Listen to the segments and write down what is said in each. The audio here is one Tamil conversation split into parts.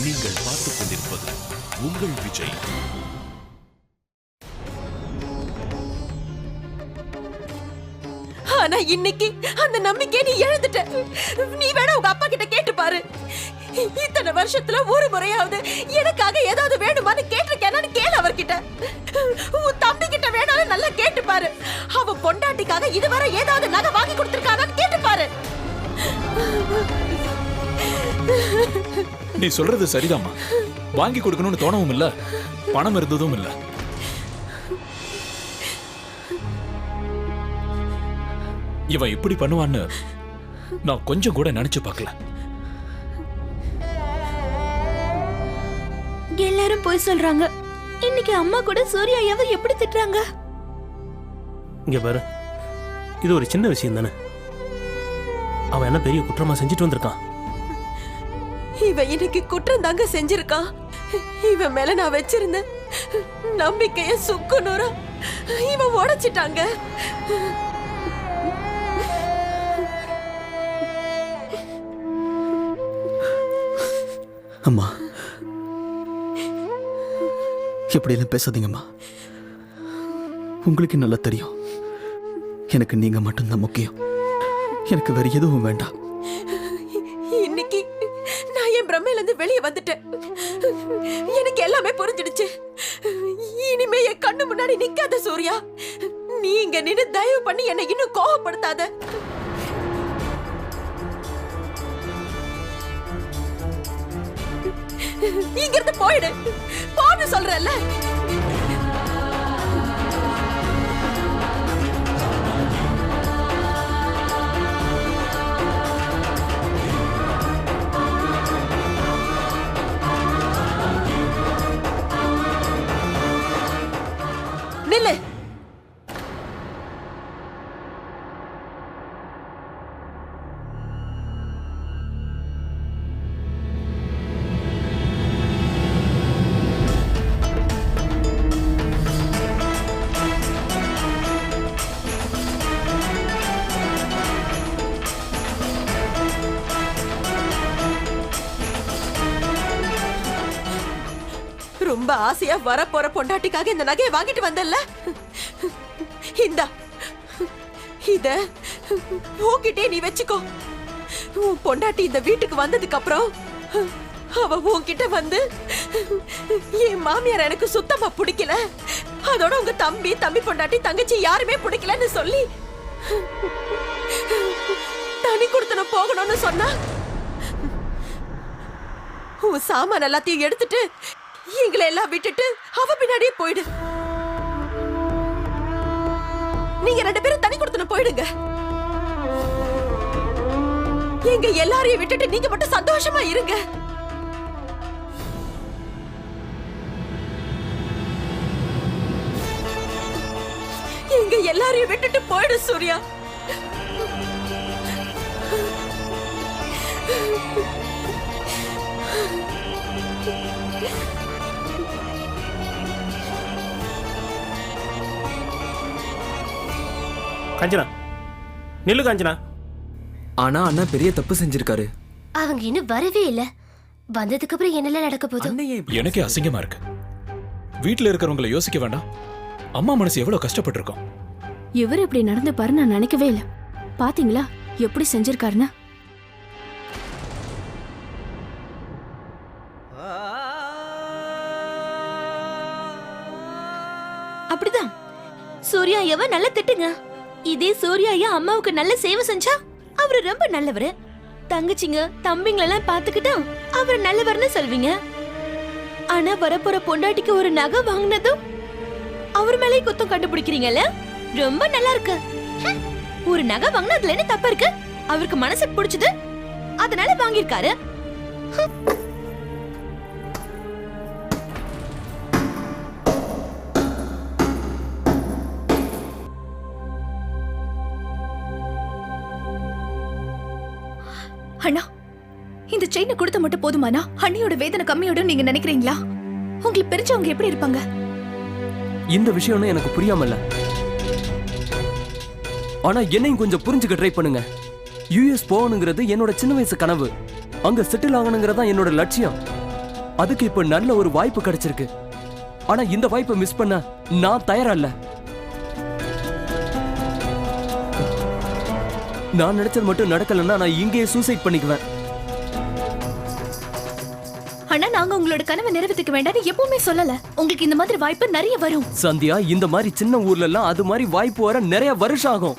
நீங்கள் பார்த்துக் கொண்டிருப்பது உங்கள் விஜய். ஆனா இன்னைக்கு அந்த நம்பிக்கை நீ இழந்துட்ட. நீ வேணா உங்க அப்பா கிட்ட கேட்டு பாரு. இத்தனை வருஷத்துல ஒரு முறையாவது எனக்காக ஏதாவது வேணுமான்னு கேட்டிருக்கேன்னு கேளு அவர்கிட்ட. உன் தம்பி கிட்ட வேணாலும் நல்லா கேட்டு பாரு. அவ பொண்டாட்டிக்காக இதுவரை ஏதாவது நகை வாங்கி கொடுத்திருக்கானான்னு கேட்டு பாரு. நீ சொல்றது சரிதாம்மா. வாங்கி கொடுக்கணும்னு தோணவும் இல்ல, பணம் இருந்ததும் இல்ல. இவன் இப்படி பண்ணுவான்னு நான் கொஞ்சம் கூட நினைச்சு பார்க்கல. எல்லாரும் போய் சொல்றாங்க. இன்னைக்கு அம்மா கூட சூர்யாவை எப்படி திட்டுறாங்க. இங்க பாரு, இது ஒரு சின்ன விஷயம் தானே. அவன் என்ன பெரிய குற்றமா செஞ்சுட்டு வந்திருக்கான். இவன் இன்னைக்கு குற்றம் தாங்க செஞ்சிருக்கான். இவன் மேல நான் வச்சிருந்த நம்பிக்கைய சுக்குநூறா இவன் உடைச்சிட்டாங்க. அம்மா, எப்படியெல்லாம் பேசாதீங்கம்மா. உங்களுக்கு நல்லா தெரியும், எனக்கு நீங்க மட்டும்தான் முக்கியம். எனக்கு வேற எதுவும் வேண்டாம். இன்னைக்கு நான் என் பிரம்மையில இருந்து வெளியே வந்துட்டேன். எனக்கு எல்லாமே புரிஞ்சிடுச்சு. இனிமே என் கண்ணு முன்னாடி நிக்காத சூர்யா. நீ இங்க நின்னு தயவு பண்ணி என்னை இன்னும் கோவப்படுத்தாத. இங்க இருந்து போயிடு. போன்னு சொல்றல. நில்லு. ரொம்ப ஆசையா வர போற பொண்டாட்டிக்காக இந்த நகையை வாங்கிட்டு வந்தல்ல. இந்தா, இத உன்கிட்டே நீ வச்சுக்கோ. உன் பொண்டாட்டி இந்த வீட்டுக்கு வந்ததுக்கு அப்புறம் அவ உன்கிட்ட வந்து என் மாமியார் எனக்கு சுத்தமா பிடிக்கல, அதோட உங்க தம்பி பொண்டாட்டி தங்கச்சி யாருமே பிடிக்கலன்னு சொல்லி தனி கொடுத்தன போகணும்னு சொன்னா, உன் சாமான் எல்லாத்தையும் எடுத்துட்டு எங்களை எல்லாம் விட்டுட்டு அவ பின்னாடியே போயிடு. நீங்க 2 பேரும் தனி கொடுத்துன போயிடுங்க. எங்க எல்லாரையும் விட்டுட்டு நீங்க மட்டும் சந்தோஷமா இருங்க. எங்க எல்லாரையும் விட்டுட்டு போயிடு சூர்யா. காஞ்சனா, நில்லு காஞ்சனா. ஆனா அண்ணா பெரிய தப்பு செஞ்சிருக்காரு. அவங்க இன்னும் வரவே இல்ல. வந்ததுக்கு அப்புறம் என்னெல்லாம் நடக்க போகுது. எனக்கே அசிங்கமா இருக்கு. வீட்டுல இருக்கிறவங்களை யோசிக்க வேண்டாம்? அம்மா மனசு எவ்வளவு கஷ்டப்பட்டு இருக்கோம். இவர் இப்படி நடந்து பாரு நான் நினைக்கவே இல்ல. பாத்தீங்களா எப்படி செஞ்சிருக்காருன்னு. அப்படிதான் சூர்யாவை நல்லா திட்டுங்க. இதே சூர்யா அம்மாவுக்கு நல்ல சேவை செஞ்சா அவரு ரொம்ப நல்லவரு. தங்கச்சிங்க தம்பிங்களெல்லாம் பாத்துக்கிட்டா அவரு நல்லவர்னு சொல்வீங்க. ஆனா வரப்போற பொண்டாட்டிக்கு ஒரு நகை வாங்கினதும் அவர் மேலே குத்தம் கண்டுபிடிக்கிறீங்கல்ல. ரொம்ப நல்லா இருக்கு. ஒரு நகை வாங்கினதுல என்ன தப்பு இருக்கு? அவருக்கு மனசுக்கு பிடிச்சது அதனால வாங்கியிருக்காரு. அண்ணா, இந்த செயினை கொடுத்த மட்டும் போதுமானா? அண்ணியோட வேதனை கம்மியோட நீங்க நினைக்கிறீங்களா? உங்களுக்கு பிரிஞ்சவங்க எப்படி இருப்பாங்க? இந்த விஷயம் எனக்கு புரியாமல. ஆனா என்னையும் கொஞ்சம் புரிஞ்சுக்க ட்ரை பண்ணுங்க. யுஎஸ் போகணுங்கிறது என்னோட சின்ன வயசு கனவு. அங்க செட்டில் ஆகணுங்கிறதா என்னோட லட்சியம். அதுக்கு இப்ப நல்ல ஒரு வாய்ப்பு கிடைச்சிருக்கு. ஆனா இந்த வாய்ப்பை மிஸ் பண்ண நான் தயாரா இல்ல. நான் நினைச்சது மட்டும் நடக்கலன்னா நான் இங்கேயே சூசைட் பண்ணிக்குவேன். ஆனா நாங்க உங்களோட கனவை நிறைவேற்றிக்க வேண்டாம்னு எப்பவுமே சொல்லல. உங்களுக்கு இந்த மாதிரி வாய்ப்பு நிறைய வரும். சந்தியா, இந்த மாதிரி சின்ன ஊர்ல எல்லாம் அது மாதிரி வாய்ப்பு வர நிறைய வருஷம் ஆகும்.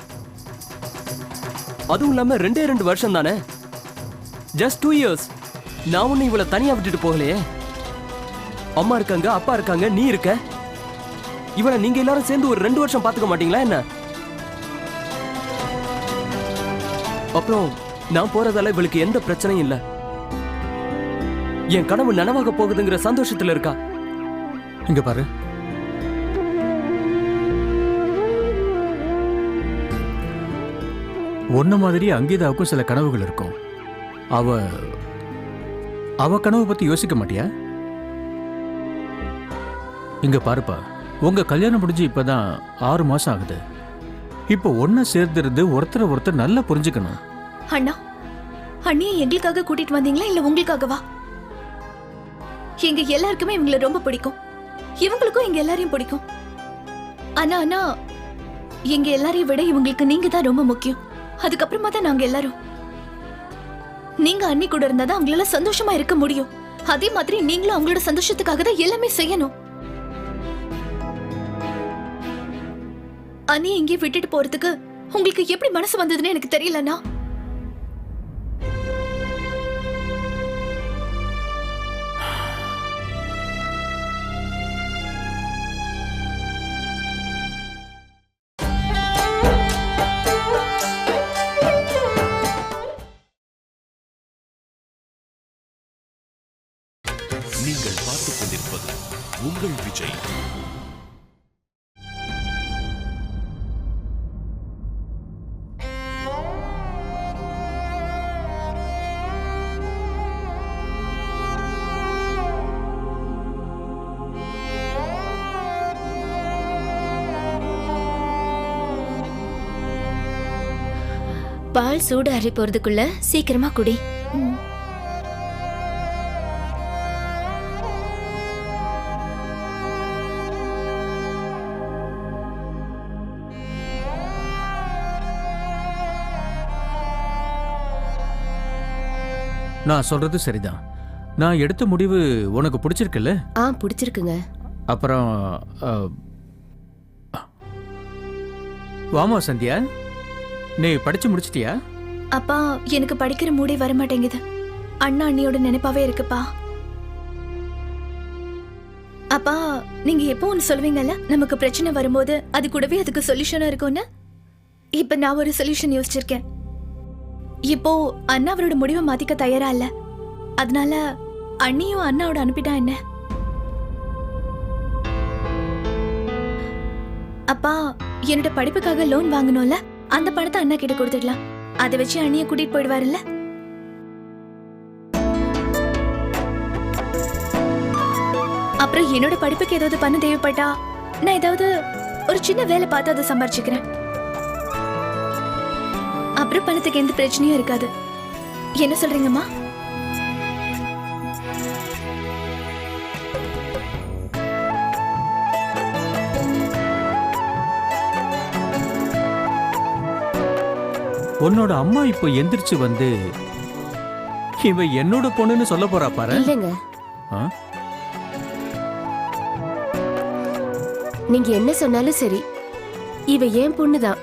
அதுவும் இல்லாம 2 வருஷம் தானே, ஜஸ்ட் 2 years. நான் ஒண்ணு இவளை தனியா விட்டுட்டு போகலையே. அம்மா இருக்காங்க, அப்பா இருக்காங்க, நீ இருக்க. இவளை நீங்க எல்லாரும் சேர்ந்து ஒரு 2 வருஷம் பாத்துக்க மாட்டீங்களா என்ன? அப்புறம் நான் போறதால இவளுக்கு எந்த பிரச்சனையும் இல்ல. என் கனவு நனவாக போகுதுங்கிற சந்தோஷத்துல இருக்கா. இங்க பாரு, ஒன்ன மாதிரி அங்கீதாவுக்கும் சில கனவுகள் இருக்கும். அவ கனவு பத்தி யோசிக்க மாட்டியா? இங்க பாருப்பா, உங்க கல்யாணம் முடிஞ்சு இப்பதான் 6 மாசம் ஆகுது. இப்போ ஒன்ன சேர்ந்திருந்து ஒருத்தர் நல்லா புரிஞ்சுக்கணும். அண்ணா, அண்ணியை எங்களுக்காக கூட்டிட்டு வந்தீங்களா இல்ல உங்களுக்காகவா? எங்க எல்லாருக்குமே இவங்களை ரொம்ப பிடிக்கும். இவங்களுக்கும் எங்க எல்லாரையும் பிடிக்கும். ஆனா அண்ணா, எங்க எல்லாரையும் விட இவங்களுக்கு நீங்க தான் ரொம்ப முக்கியம். அதுக்கப்புறமா தான் நாங்க எல்லாரும். நீங்க அண்ணி கூட இருந்தாதான் அவங்களால சந்தோஷமா இருக்க முடியும். அதே மாதிரி நீங்களும் அவங்களோட சந்தோஷத்துக்காக தான் எல்லாமே செய்யணும். அண்ணி இங்கே விட்டுட்டு போறதுக்கு உங்களுக்கு எப்படி மனசு வந்ததுன்னு எனக்கு தெரியலண்ணா. நீங்கள் பார்த்துக் கொண்டிருப்பது உங்கள் விஜய். பால் சூடு அரை போறதுக்குள்ள சீக்கிரமா குடி. நான் சொல்றது சரிதான். நான் எடுத்த முடிவு உனக்கு பிடிச்சிருக்குல்ல? பிடிச்சிருக்குங்க. அப்புறம் வாமா சந்தியா, நீ படிச்சு முடிச்சிட்டியா? அப்பா, எனக்கு படிக்கிற மூடே வர மாட்டேங்குது. அண்ணா அண்ணியோட நினைப்பாவே இருக்குப்பா. அப்பா, நீங்க எப்போ ஒன்று சொல்வீங்கல்ல, நமக்கு பிரச்சனை வரும்போது அது கூடவே அதுக்கு சொல்யூஷனா இருக்கும்னு. இப்ப நான் ஒரு சொல்யூஷன் யோசிச்சிருக்கேன். இப்போ அண்ணா அவரோட முடிவை மாத்திக்க தயாரா இல்ல. அதனால அண்ணியும் அண்ணாவோட அனுப்பிட்டா என்ன? அப்பா, என்னோட படிப்புக்காக லோன் வாங்கணும்ல, அந்த பணத்தை அண்ணா கிட்ட கொடுத்துடலாம். அதை வச்சு அண்ணிய கூட்டிட்டு போயிடுவாருல்ல. அப்புறம் என்னோட படிப்புக்கு ஏதாவது பணம் தேவைப்பட்டா நான் ஏதாவது ஒரு சின்ன வேலை பார்த்து அதை சம்பாரிச்சுக்கிறேன். அப்புறம் பணத்துக்கு எந்த பிரச்சனையும் இருக்காது. என்ன சொல்றீங்கம்மா? உன்னோட அம்மா இப்போ எந்திரிச்சு வந்து இவ என்னோட பொண்ணுன்னு சொல்ல போறா பாரு. இல்லைங்க, நீங்க என்ன சொன்னாலும் சரி, இவ ஏன் பொண்ணுதான்.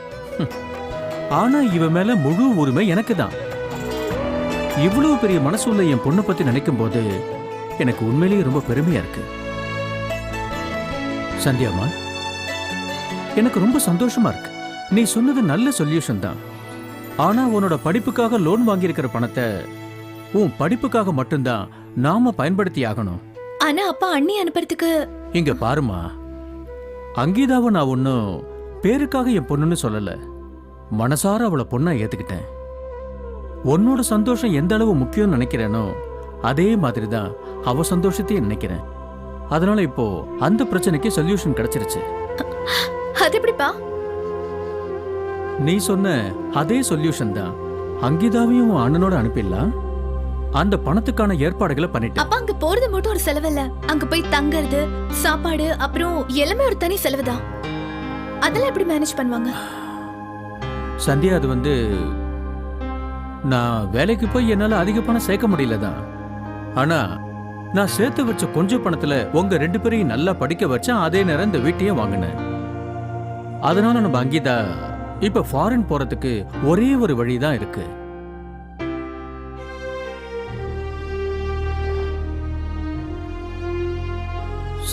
ஆனா இவ மேல முழு உரிமை எனக்கு தான். இவ்வளவு பெரிய மனசுள்ள என் பொண்ணை பத்தி நினைக்கும் போது எனக்கு உண்மையிலேயே ரொம்ப பெருமையா இருக்கு. சந்தியாமா, எனக்கு ரொம்ப சந்தோஷமா இருக்கு. நீ சொன்னது நல்ல சொல்யூஷன் தான். ஆனா உன்னோட படிப்புக்காக லோன் வாங்கியிருக்கிற பணத்தை உன் படிப்புக்காக மட்டும்தான் நாம பயன்படுத்தி ஆகணும். ஆனா அப்பா, அண்ணி அனுப்புறதுக்கு இங்க பாருமா, அங்கீதாவை நான் ஒன்னும் பேருக்காக என் பொண்ணுன்னு சொல்லல. மனசார அவளை பொண்ணா ஏத்துக்கிட்டேன். உன்னோட சந்தோஷம் எந்த அளவு முக்கியம் நினைக்கிறேனோ அதே மாதிரிதான் அவ சந்தோஷத்தையும் நினைக்கிறேன். அதனால இப்போ அந்த பிரச்சனைக்கு சொல்யூஷன் கிடைச்சிருச்சு. அது எப்படிப்பா? நீ சொன்ன அதே சொல்யூஷன் தான். அங்கீதாவையும் அண்ணனோட அனுப்பிடலாம். அந்த பணத்துக்கான ஏற்பாடுகளை பண்ணிட்டேன். அப்பா அங்க போறது மட்டும் ஒரு செலவு இல்ல, அங்க போய் தங்கறது, சாப்பாடு, அப்புறம் எல்லாமே ஒரு தனி செலவுதான். அதெல்லாம் எப்படி மேனேஜ் பண்ணுவாங்க? சந்தியா, அது நான் வேலைக்கு போய் என்னால அதிக பணம் சேர்க்க முடியலதான். ஆனா நான் சேர்த்து வச்ச கொஞ்சம் பணத்துல உங்க 2 பேரையும் நல்லா படிக்க வச்சேன். அதே நேரம் இந்த வீட்டையும் வாங்கினேன். அதனால நம்ம அங்கீதா இப்ப ஃபாரின் போறதுக்கு ஒரே ஒரு வழிதான் இருக்கு.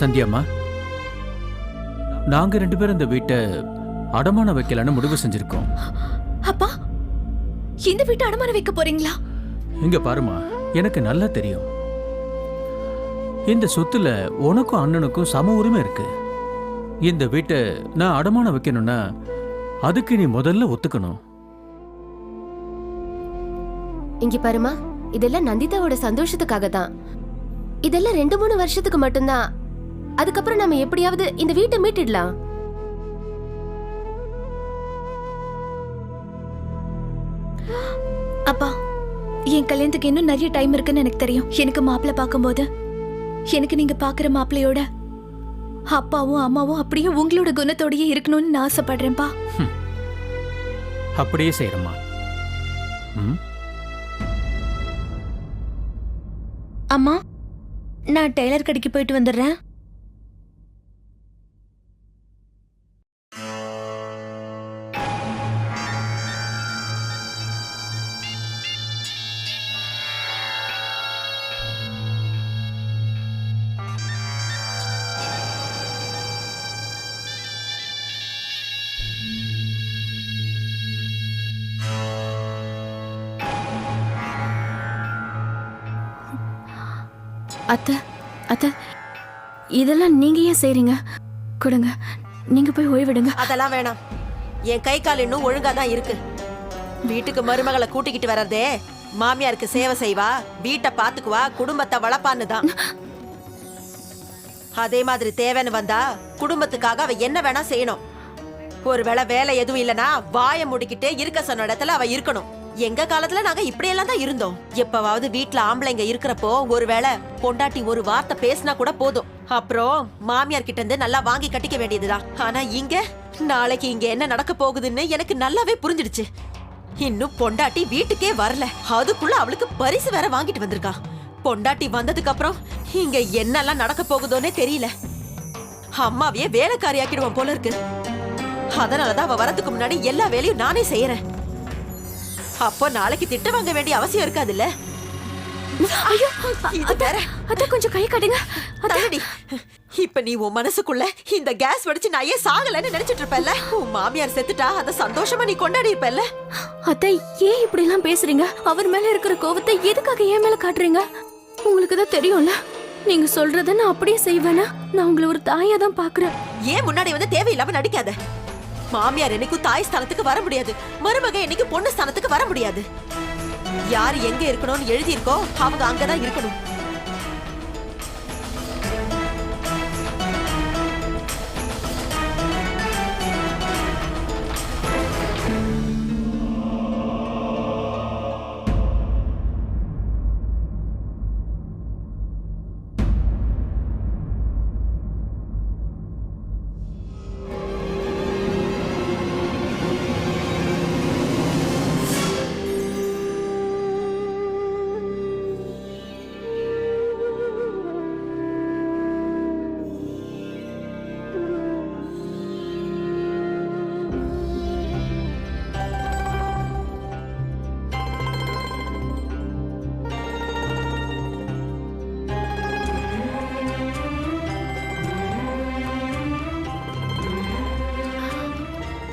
சந்தியாம்மா, நாங்க 2 பேரும் இந்த வீட்டை அடமான வைக்கலான்னு முடிவு செஞ்சிருக்கோம். அப்பா, இந்த வீட்டை அடமான வைக்க போறீங்களா? இங்க பாருமா, எனக்கு நல்லா தெரியும் இந்த சொத்துல உனக்கும் அண்ணனுக்கும் சம உரிமை இருக்கு. இந்த வீட்டை நான் அடமான வைக்கணும்னா அதுக்கு நீ முதல்ல ஒத்துக்கணும். இங்க பாருமா, இதெல்லாம் நந்திதாவோட சந்தோஷத்துக்காக தான். இதெல்லாம் 2-3 வருஷத்துக்கு மட்டும்தான். அதுக்கப்புறம் நம்ம எப்படியாவது இந்த வீட்டை மீட்டிடலாம். அப்பா, என் கல்யாணத்துக்கு இன்னும் நிறைய டைம் இருக்குன்னு எனக்கு தெரியும். எனக்கு மாப்பிள்ளை பார்க்கும்போது எனக்கு நீங்க பாக்குற மாப்பிள்ளையோட அப்பாவும் அம்மாவும் அப்படியே உங்களோட குணத்தோடயே இருக்கணும்னு நான் ஆசைப்படுறேன்ப்பா. அப்படியே செய்யறமா. அம்மா, நான் டெய்லர் கடைக்கு போயிட்டு வந்துடுறேன். அத்தை, அத்தை, இதெல்லாம் நீங்க ஏன் செய்றீங்க? கொடுங்க, நீங்க போய் ஓய்விடுங்க. அதெல்லாம் வேணாம். என் கை கால் இன்னும் ஒழுங்கா தான் இருக்கு. வீட்டுக்கு மருமகளை கூட்டிக்கிட்டு வர்றதே மாமியாருக்கு சேவை செய்வா, வீட்டை பாத்துக்குவா, குடும்பத்தை வளர்ப்பான்னு தான். அதே மாதிரி தேவைன்னு வந்தா குடும்பத்துக்காக அவ என்ன வேணா செய்யணும். ஒருவேளை வேலை எதுவும் இல்லனா வாயை முடிக்கிட்டே இருக்க சொன்ன இடத்துல அவ இருக்கணும். எங்க காலத்துல நாங்க இப்படியெல்லாம் தான் இருந்தோம். எப்பவாவது வீட்டுல ஆம்பளைங்க இருக்கிறப்போ ஒருவேளை பொண்டாட்டி ஒரு வார்த்தை பேசினா கூட போதும், அப்புறம் மாமியார் கிட்ட இருந்து நல்லா வாங்கி கட்டிக்க வேண்டியதுதான். ஆனா இங்க நாளைக்கு இங்க என்ன நடக்க போகுதுன்னு எனக்கு நல்லாவே புரிஞ்சிடுச்சு. இன்னும் பொண்டாட்டி வீட்டுக்கே வரல, அதுக்குள்ள அவளுக்கு பரிசு வேற வாங்கிட்டு வந்திருக்கா. பொண்டாட்டி வந்ததுக்கு அப்புறம் இங்க என்னெல்லாம் நடக்க போகுதோன்னே தெரியல. அம்மாவையே வேலைக்காரி ஆக்கிடுவோம் போல இருக்கு. அதனாலதான் அவ வரதுக்கு முன்னாடி எல்லா வேலையும் நானே செய்யறேன். அப்போ நாளைக்கு திட்ட வாங்க வேண்டிய அவசியம் இருக்காதுல்ல. ஐயோ, இது வேற. அத்தை கொஞ்சம் கை காட்டுங்க. தள்ளடி. இப்ப நீ உன் மனசுக்குள்ள இந்த கேஸ் வெடிச்சு நான் ஏன் சாகலன்னு நினைச்சிட்டு இருப்பல்ல. உன் மாமியார் செத்துட்டா அத சந்தோஷமா நீ கொண்டாடி இருப்பல்ல. அத்தை, ஏன் இப்படி எல்லாம் பேசுறீங்க? அவர் மேல இருக்கிற கோவத்தை எதுக்காக ஏன் மேல காட்டுறீங்க? உங்களுக்கு தான் தெரியும்ல, நீங்க சொல்றத நான் அப்படியே செய்வேனா? நான் உங்களை ஒரு தாயா தான் பாக்குறேன். ஏன் முன்னாடி வந்து தேவையில்லாம நடிக்காத. மாமியார் என்னைக்கும் தாய் ஸ்தானத்துக்கு வர முடியாது, மருமக என்னைக்கு பொண்ணு ஸ்தானத்துக்கு வர முடியாது. யாரு எங்க இருக்கணும்னு எழுதியிருக்கோ அவங்க அங்கதான் இருக்கணும்.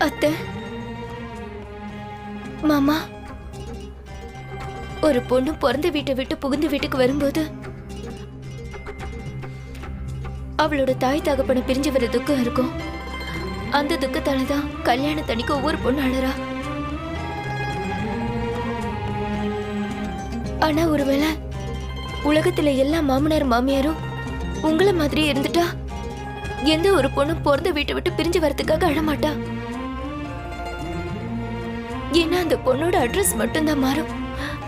அத்தை, மாமா, ஒரு பொண்ணு பிறந்த வீட்டை விட்டு புகுந்த வீட்டுக்கு வரும்போது அவளோட தாய் தகப்பனை பிரிஞ்சு வர துக்கம் இருக்கும். அந்த துக்கத்தாலதான் கல்யாணத்தன்னைக்கு ஒவ்வொரு பொண்ணு அழறா. ஆனா ஒருவேளை உலகத்துல எல்லா மாமனார் மாமியாரும் உங்களை மாதிரி இருந்துட்டா எந்த ஒரு பொண்ணும் பிறந்த வீட்டை விட்டு பிரிஞ்சு வரதுக்காக அழமாட்டா. ஏன்னா அந்த பொண்ணோட அட்ரஸ் மட்டும்தான் மாறும்,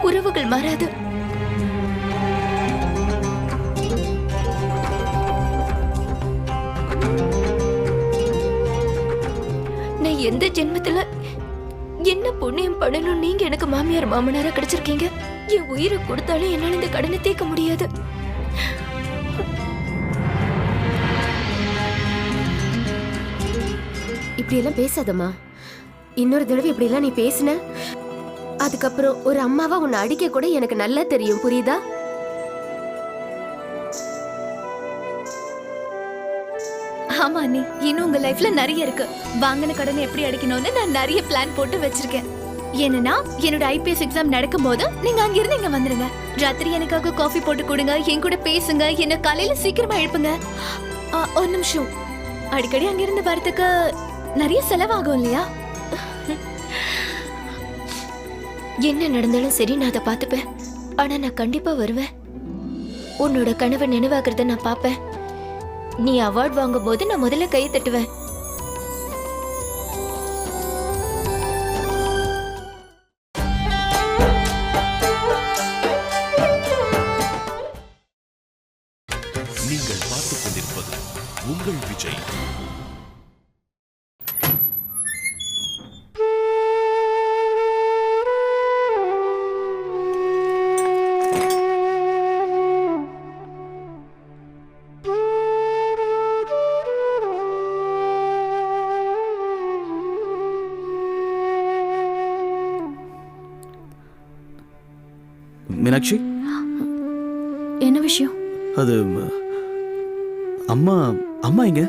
உறவுகள் மாறாது. எந்த ஜென்மத்துல என்ன புண்ணியம் பண்ணணும் நீங்க எனக்கு மாமியார் மாமனாரா கிடைச்சிருக்கீங்க. என் உயிரை கொடுத்தாலும் என்னால இந்த கடனை தீர்க்க முடியாது. இப்படி எல்லாம் பேசாதம்மா. இன்னொரு தடவை இப்படி எல்லாம் நீ பேசின, அதுக்கப்புறம் ஒரு அம்மாவா உன்னை அடிக்க கூட எனக்கு நல்லா தெரியும், புரியுதா? ஆமா அண்ணி, இன்னும் உங்க லைஃப்ல நிறைய இருக்கு. வாங்கின கடனை எப்படி அடைக்கணும்னு நான் நிறைய பிளான் போட்டு வச்சிருக்கேன். என்னன்னா, என்னோட IPS எக்ஸாம் நடக்கும் போது நீங்க அங்கிருந்து இங்க வந்துருங்க. ராத்திரி எனக்காக காஃபி போட்டு கொடுங்க, என் கூட பேசுங்க, என்ன காலையில சீக்கிரமா எழுப்புங்க. ஒரு நிமிஷம், அடிக்கடி அங்கிருந்து வரதுக்கு நிறைய செலவாகும் இல்லையா? என்ன நடந்தாலும் சரி, நான் அதை பார்த்துப்பேன். ஆனா நான் கண்டிப்பா வருவேன். உன்னோட கனவை நினைவாக்குறத நான் பார்ப்பேன். நீ அவார்ட் வாங்கும் போது நான் முதல்ல கையை தட்டுவேன். நீங்கள் பார்த்துக் கொண்டிருப்பது உங்கள் விஜய். மீனாட்சி, என்ன விஷயம்? அது அம்மா அம்மா எங்க?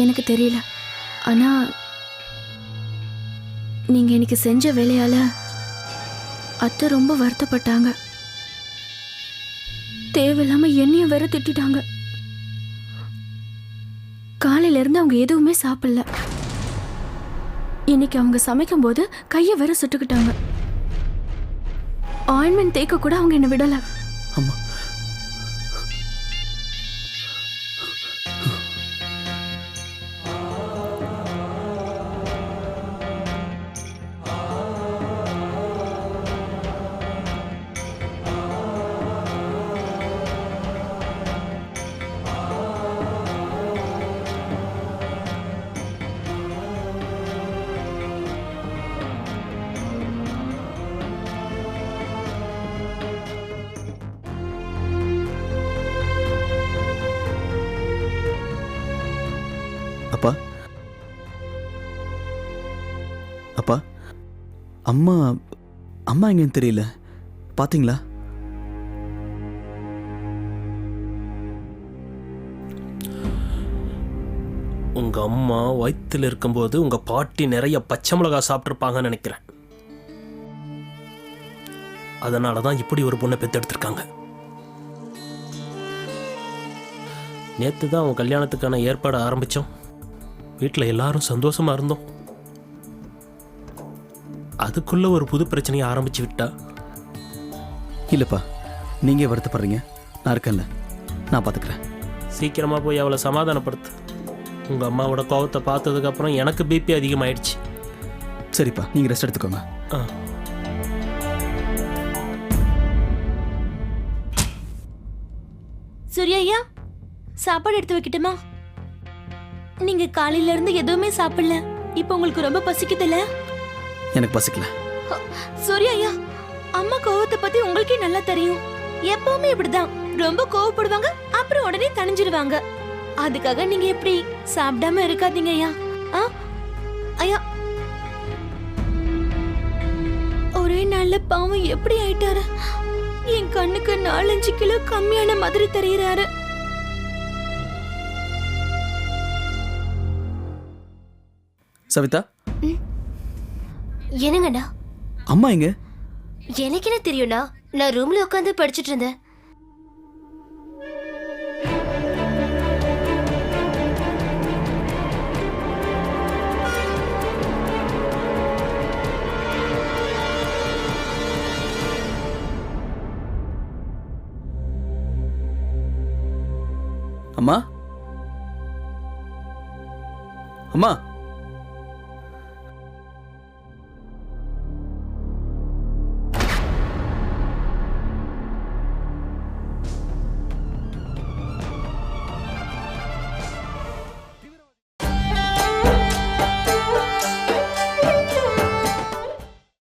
எனக்கு தெரியல. ஆனா நீங்க எனக்கு செஞ்ச வேலையால அத்தை ரொம்ப வருத்தப்பட்டாங்க. தேவையில்லாம என்னையும் வேற திட்டாங்க. காலையில இருந்து அவங்க எதுவுமே சாப்பிடல. இன்னைக்கு அவங்க சமைக்கும் போது கையை வேற சுட்டுக்கிட்டாங்க. ஆயின்மெண்ட் தேய்க்க கூட அவங்க என்ன விடல. அம்மா, அப்பா அப்பா, அம்மா அம்மா எங்கன்னு தெரியல, பாத்தீங்களா? உங்க அம்மா வயித்துல இருக்கும்போது உங்க பாட்டி நிறைய பச்சை மிளகா சாப்பிட்டுருப்பாங்கன்னு நினைக்கிறேன். அதனாலதான் இப்படி ஒரு பொண்ணை பெத்தெடுத்திருக்காங்க. நேத்து தான் அவன் கல்யாணத்துக்கான ஏற்பாடு ஆரம்பிச்சோம். வீட்டில் எல்லாரும் சந்தோஷமா இருந்தோம். அதுக்குள்ள ஒரு புது பிரச்சனையை ஆரம்பிச்சு விட்டா. இல்லப்பா, நீங்க வருத்தப்படுறீங்க, நான் இருக்கேன்ல, நான் பாத்துக்கிறேன். சீக்கிரமா போய் அவளை சமாதானப்படுத்து. உங்க அம்மாவோட கோவத்தை பார்த்ததுக்கு அப்புறம் எனக்கு பிபி அதிகமாயிடுச்சு. சரிப்பா, நீங்க ரெஸ்ட் எடுத்துக்கோங்க. சூர்யா ஐயா, சாப்பாடு எடுத்து வைக்கட்டுமா? நீங்க காலையில இருந்து எதுவுமே சாப்பிடல. இப்போ உங்களுக்கு ரொம்ப பசிக்குதுல்ல? எனக்கு பசிக்கல. சூர்யா ஐயா, அம்மா கோவத்தை பத்தி உங்களுக்கே நல்லா தெரியும். எப்பவுமே இப்படிதான், ரொம்ப கோவப்படுவாங்க, அப்புறம் உடனே தணிஞ்சிருவாங்க. அதுக்காக நீங்க எப்படி சாப்பிடாம இருக்காதீங்க ஐயா. ஐயா, ஒரே நாள்ல பாவம் எப்படி ஆயிட்டாரு. என் கண்ணுக்கு 4-5 கிலோ கம்மியான மாதிரி தெரியறாரு. சவிதா, என்னங்கண்ணா? அம்மா எங்க? எனக்கு என்ன தெரியும்னா, நான் ரூம்ல உட்காந்து படிச்சிட்டு இருந்தேன். அம்மா, அம்மா,